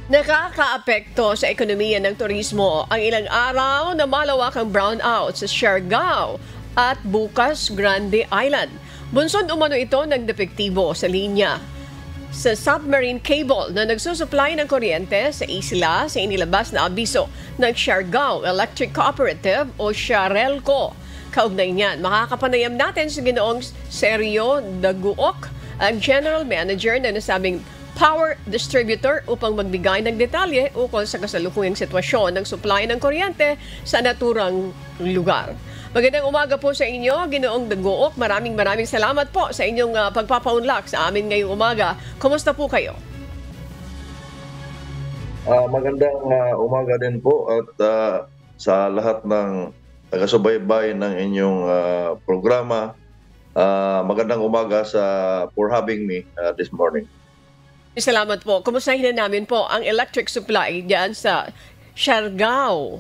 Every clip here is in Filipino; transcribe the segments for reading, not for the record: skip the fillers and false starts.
Nakakaapekto sa ekonomiya ng turismo ang ilang araw na malawakang brownout sa Siargao at Bukas Grande Island. Bunsod umano ito ng depektibo sa linya sa submarine cable na nagsusupply ng kuryente sa isla sa inilabas na abiso ng Siargao Electric Cooperative o Siarelco. Kaugnay niyan, makakapanayam natin sa Ginoong Sergio Daguok, ang General Manager na nasabing power distributor upang magbigay ng detalye ukol sa kasalukuyang sitwasyon ng supply ng kuryente sa naturang lugar. Magandang umaga po sa inyo, Ginoong Daguok. Maraming salamat po sa inyong pagpapaunlak sa amin ngayong umaga. Kumusta po kayo? Magandang umaga din po at sa lahat ng taga-subaybay ng inyong programa. Magandang umaga for having me this morning. Salamat po. Kumustahin na namin po ang electric supply diyan sa Siargao.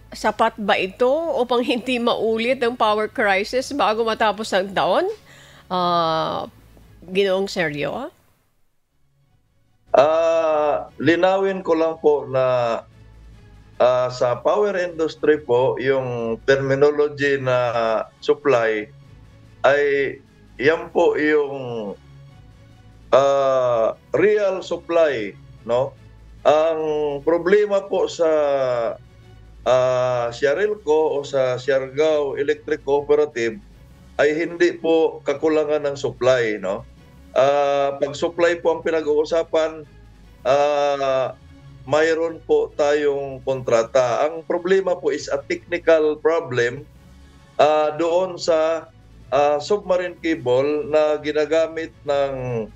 Sapat ba ito upang hindi maulit ang power crisis bago matapos ang taon? Ginoong Sergio? Linawin ko lang po na sa power industry po, yung terminology na supply ay yan po yung real supply, no? Ang problema po sa Siarelco o sa Siargao Electric Cooperative ay hindi po kakulangan ng supply, no? Pag supply po ang pinag-uusapan, mayroon po tayong kontrata. Ang problema po is a technical problem doon sa submarine cable na ginagamit ng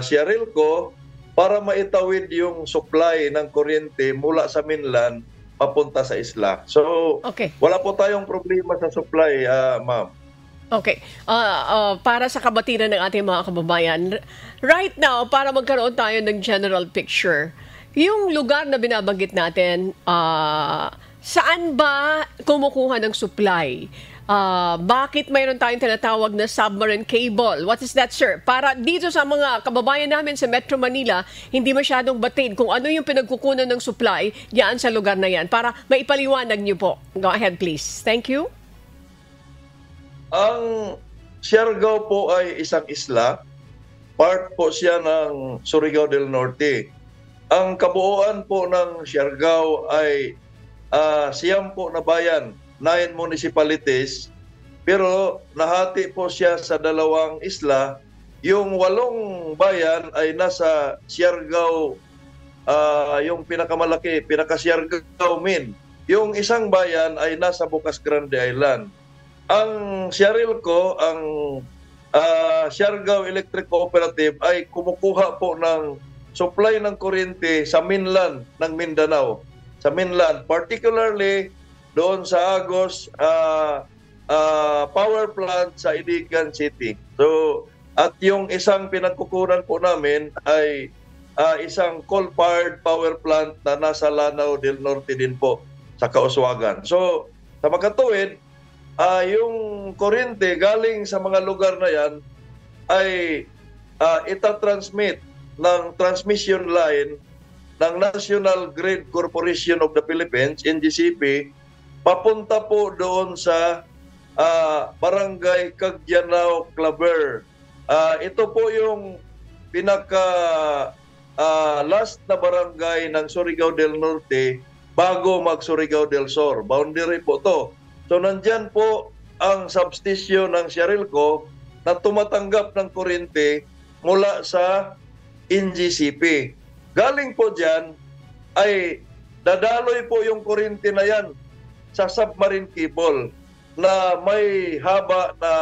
Siarelco para maitawid yung supply ng kuryente mula sa mainland papunta sa isla. So, wala po tayong problema sa supply, ma'am. Okay. Para sa kabatiran ng ating mga kababayan, right now, para magkaroon tayo ng general picture, yung lugar na binabanggit natin, saan ba kumukuha ng supply? Bakit mayroon tayong tinatawag na submarine cable? What is that, sir? Para dito sa mga kababayan namin sa Metro Manila, hindi masyadong batid kung ano yung pinagkukunan ng supply diyan sa lugar na yan. Para maipaliwanag niyo po. Go ahead, please. Thank you. Ang Siargao po ay isang isla. Part po siya ng Surigao del Norte. Ang kabuuan po ng Siargao ay siyam po na bayan, 9 municipalities, pero nahati po siya sa dalawang isla. Yung 8 bayan ay nasa Siargao, yung pinakamalaki, pinaka-Siargao Min. Yung isang bayan ay nasa Bukas Grande Island. Ang Siarelco, ang Siargao Electric Cooperative ay kumukuha po ng supply ng kuryente sa mainland ng Mindanao. Sa mainland, particularly doon sa Agos power plant sa Iligan City. So, at yung isang pinagkukunan po namin ay isang coal-fired power plant na nasa Lanao del Norte din po sa Kauswagan. So, sa magkatuwid, yung kuryente galing sa mga lugar na yan ay itatransmit ng transmission line ng National Grid Corporation of the Philippines, NGCP, papunta po doon sa Barangay Cagyanao, Claver. Ito po yung pinaka last na barangay ng Surigao del Norte bago mag-Surigao del Sur. Boundary po to. So nandyan po ang substation ng Siarelco na tumatanggap ng kuryente mula sa NGCP. Galing po dyan ay dadaloy po yung kuryente na yan sa submarine cable na may haba na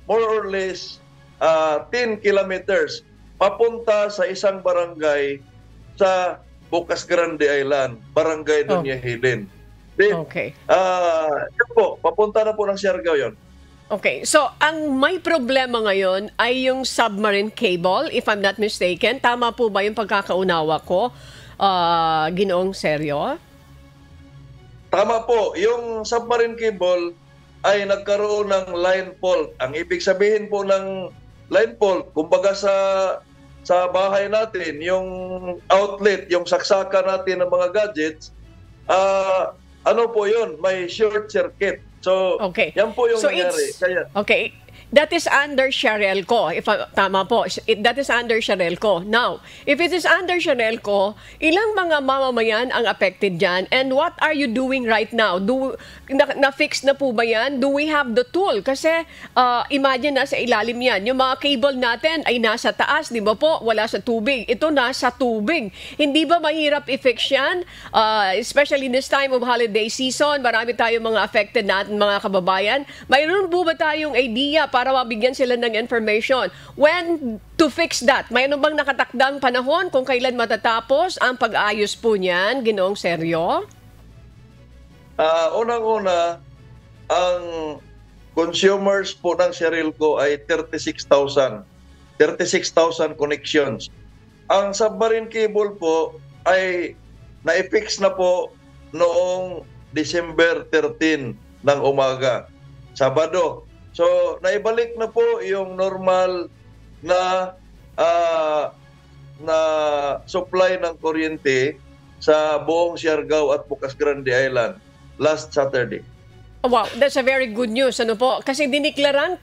more or less 10 kilometers papunta sa isang barangay sa Bukas Grande Island, Barangay Doña Helen. Okay. Yun po, papunta na po ng Siargao yun. Okay, so ang may problema ngayon ay yung submarine cable, if I'm not mistaken. Tama po ba yung pagkakaunawa ko, Ginoong Sergio? Tama po. Yung submarine cable ay nagkaroon ng line fault. Ang ibig sabihin po ng line fault, kumbaga sa sa bahay natin, yung outlet, yung saksakan natin ng mga gadgets, ano po yun, may short circuit. So, Okay. yan po yung So nangyari. okay. That is under Sharelco. Tama po. That is under Sharelco. Now, if it is under Sharelco, ilang mga mamamayan ang affected dyan? And what are you doing right now? Na-fix na po ba yan? Do we have the tool? Kasi imagine na sa ilalim yan. Yung mga cable natin ay nasa taas, di ba po? Wala sa tubig. Ito nasa tubig. Hindi ba mahirap i-fix yan? Especially this time of holiday season, marami tayong mga affected natin mga kababayan. Mayroon po ba tayong idea para mabigyan sila ng information? When to fix that? Mayroon bang nakatakdang panahon kung kailan matatapos ang pag-ayos po niyan, Ginoong Sergio? Unang-una, ang consumers po ng Sharelco ay 36,000. 36,000 connections. Ang submarine cable po ay na-fix na po noong December 13 ng umaga, Sabado. So, naibalik na po yung normal na supply ng kuryente sa buong Siargao at Bocas Grande Island last Saturday. Wow, that's a very good news. Ano po? Kasi diniklaran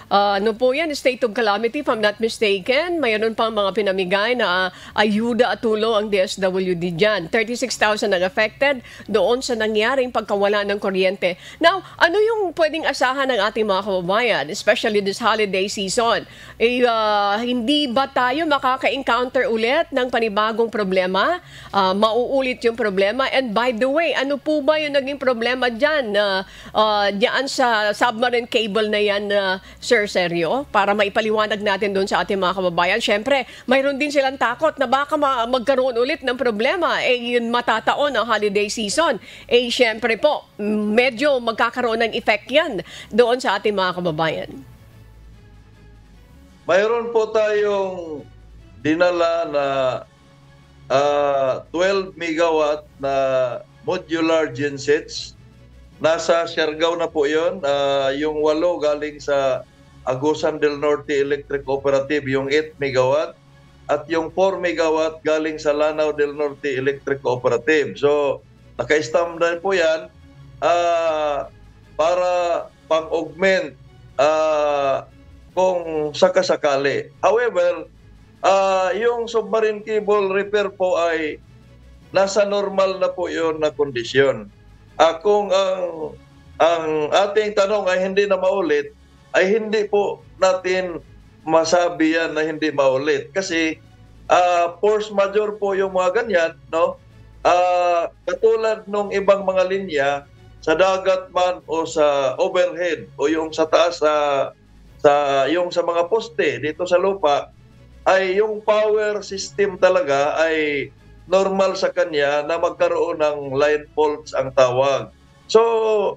ano po yan, state of calamity, if I'm not mistaken. Mayroon pang mga pinamigay na ayuda at tulong ang DSWD dyan. 36,000 ang affected doon sa nangyaring pagkawala ng kuryente. Now, ano yung pwedeng asahan ng ating mga kababayan, especially this holiday season? Hindi ba tayo makaka-encounter ulit ng panibagong problema? Mauulit yung problema? And by the way, ano po ba yung naging problema dyan? Diyan sa submarine cable na yan, Sir Sergio, para maipaliwanag natin doon sa ating mga kababayan. Siyempre, mayroon din silang takot na baka magkaroon ulit ng problema. Yun matataon ang holiday season. Siyempre po, medyo magkakaroon ng effect yan doon sa ating mga kababayan. Mayroon po tayong dinala na 12 megawatt na modular gensets. Nasa Siargao na po yun. Yung 8 galing sa Agusan del Norte Electric Cooperative, yung 8 megawatt. At yung 4 megawatt galing sa Lanao del Norte Electric Cooperative. So, naka-stamp na po yan para pang-augment kung sakasakali. However, yung submarine cable repair po ay nasa normal na po yun na kondisyon. Kung ang ating tanong ay hindi na maulit, ay hindi po natin masabi yan na hindi maulit. Kasi force majeure po yung mga ganyan, no? Katulad nung ibang mga linya, sa dagat man o sa overhead o yung sa taas yung sa mga poste dito sa lupa, ay yung power system talaga ay normal sa kanya na magkaroon ng line faults ang tawag. So,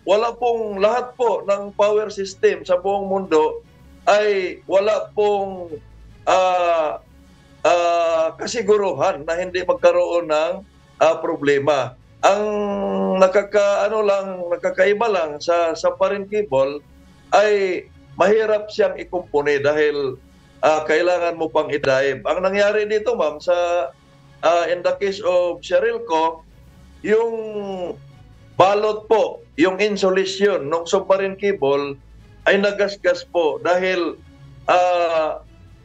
wala pong lahat po ng power system sa buong mundo ay wala pong kasiguruhan na hindi magkaroon ng problema. Ang nakakaiba lang sa submarine cable ay mahirap siyang ikumpone dahil kailangan mo pang i-dive. Ang nangyari dito, ma'am, in the case of Sharelco, yung balot po, yung insulation ng submarine cable ay nagasgas po dahil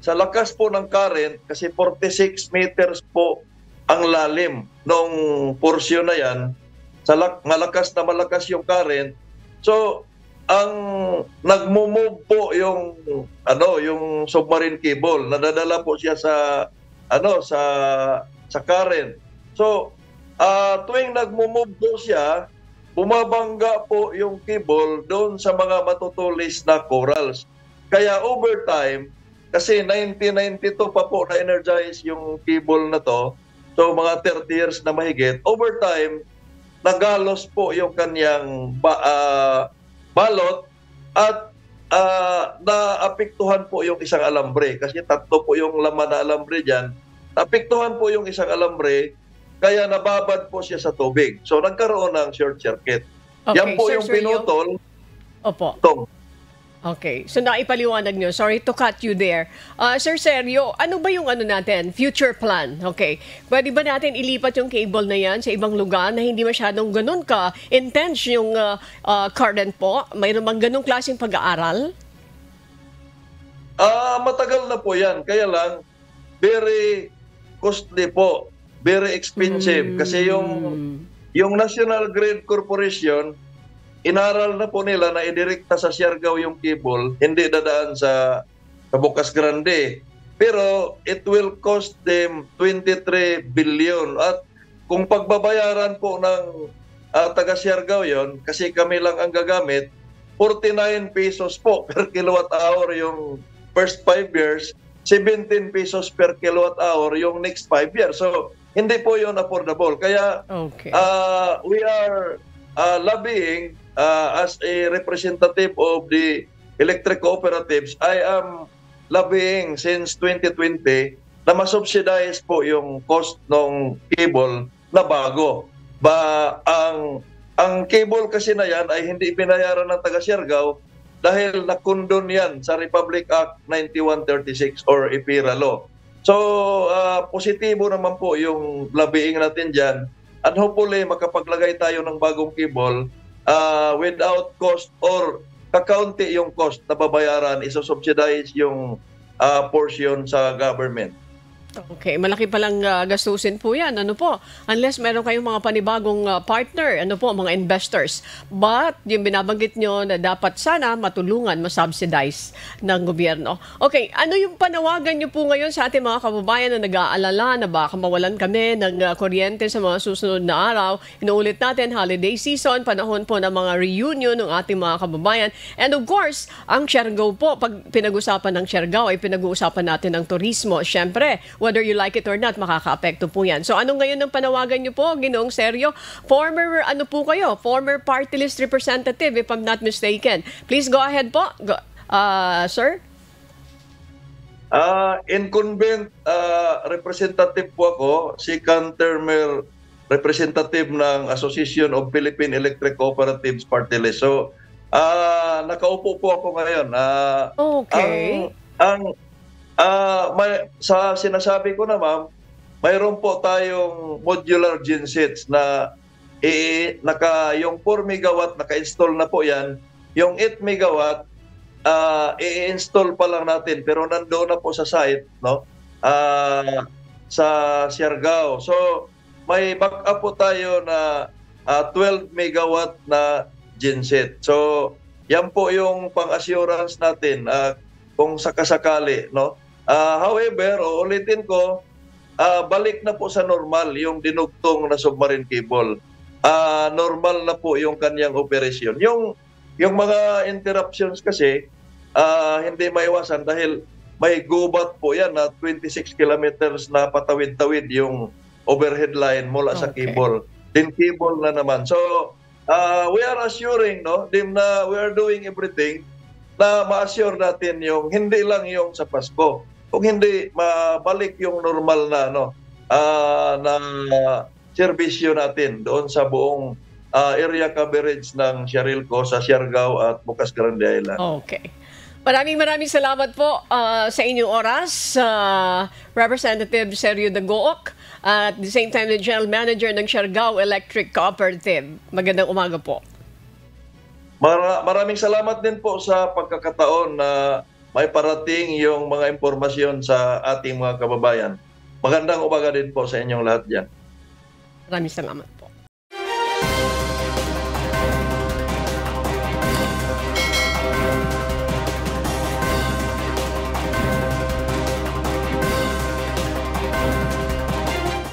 sa lakas po ng current, kasi 46 meters po ang lalim nung porsyon na yan, malakas yung current. So, ang nagmo-move po yung submarine cable, nadadala po siya sa current. So, tuwing nagmo-move po siya, bumabangga po yung cable doon sa mga matutulis na corals. Kaya over time, kasi 1992 pa po na-energize yung cable na to, so mga 30 years na mahigit, over time, nagalos po yung kanyang balot at naapektuhan po yung isang alambre. Kasi 3 po yung laman na alambre dyan. Naapektuhan po yung isang alambre, kaya nababad po siya sa tubig. So, nagkaroon ng short circuit. Okay, yan po Sir yung Sergio. pinutol. Opo. Okay, so naipaliwanag nyo. Sorry to cut you there. Sir Sergio, ano ba yung ano natin, future plan? Okay, pwede ba natin ilipat yung cable na yan sa ibang lugar na hindi masyadong ganun ka-intense yung current po? Mayroon bang ganung klaseng pag-aaral? Matagal na po yan. Kaya lang, very costly po. Very expensive. Kasi yung National Grid Corporation, inaral na po nila na idirekta sa Siargao yung cable, hindi dadaan sa Bocas Grande. Pero it will cost them 23 billion. At kung pagbabayaran po ng taga Siargao yon, kasi kami lang ang gagamit, 49 pesos po per kilowatt hour yung first 5 years, 17 pesos per kilowatt hour yung next 5 years. So, hindi po yun affordable. Kaya we are lobbying as a representative of the electric cooperatives. I am lobbying since 2020 na masubsidize po yung cost ng cable na bago. Ang cable kasi na yan ay hindi pinayaran ng taga Siargao dahil nakondon yan sa Republic Act 9136 or EPIRA law. So, positibo naman po yung lobbying natin dyan. And hopefully, makapaglagay tayo ng bagong cable without cost or kakaunti yung cost na babayaran, isusubsidize yung portion sa government. Okay, malaki palang gastusin po yan. Ano po? Unless meron kayong mga panibagong partner, ano po, mga investors. But yung binabanggit nyo na dapat sana matulungan, masubsidize ng gobyerno. Okay, ano yung panawagan nyo po ngayon sa ating mga kababayan na nag-aalala na baka mawalan kami ng kuryente sa mga susunod na araw? Inuulit natin, holiday season, panahon po ng mga reunion ng ating mga kababayan. And of course, ang Siargao po, pag pinag-usapan ng Siargao, ay pinag-uusapan natin ng turismo. Siyempre, whether you like it or not, makaka-apekto po yan. So ano ngayon ang panawagan niyo po, Ginoong Sergio? Former, ano po kayo? Former party list representative, if I'm not mistaken. Please go ahead po, sir. Incumbent representative po ako, second termer representative ng Association of Philippine Electric Cooperatives Party List. So, nakaupo po ako ngayon. Okay. Sa sinasabi ko na, ma'am, mayroon po tayong modular gensets na yung 4 megawatt naka-install na po yan. Yung 8 megawatt, i-install pa lang natin pero nandoon na po sa site, no? Sa Siargao. So, may backup po tayo na 12 megawatt na genset. So, yan po yung pang-assurance natin kung sakasakali, no? However, ulitin ko, balik na po sa normal yung dinugtong na submarine cable. Normal na po yung kanyang operasyon. Yung mga interruptions kasi, hindi maiwasan dahil may gubat po yan na 26 kilometers na patawid-tawid yung overhead line mula sa cable. Then cable na naman. So, we are assuring, no, na we are doing everything na ma-assure natin yung hindi lang yung sa Pasko. Kung hindi mabalik yung normal na na serbisyo natin doon sa buong area coverage ng Siarilco sa Siargao at Bocas Grande Island. Okay. Maraming salamat po sa inyong oras, Representative Sergio Dagook, at the same time the General Manager ng Siargao Electric Cooperative. Magandang umaga po. Maraming salamat din po sa pagkakataon na may parating yung mga impormasyon sa ating mga kababayan. Magandang umaga din po sa inyong lahat dyan. Maraming salamat po.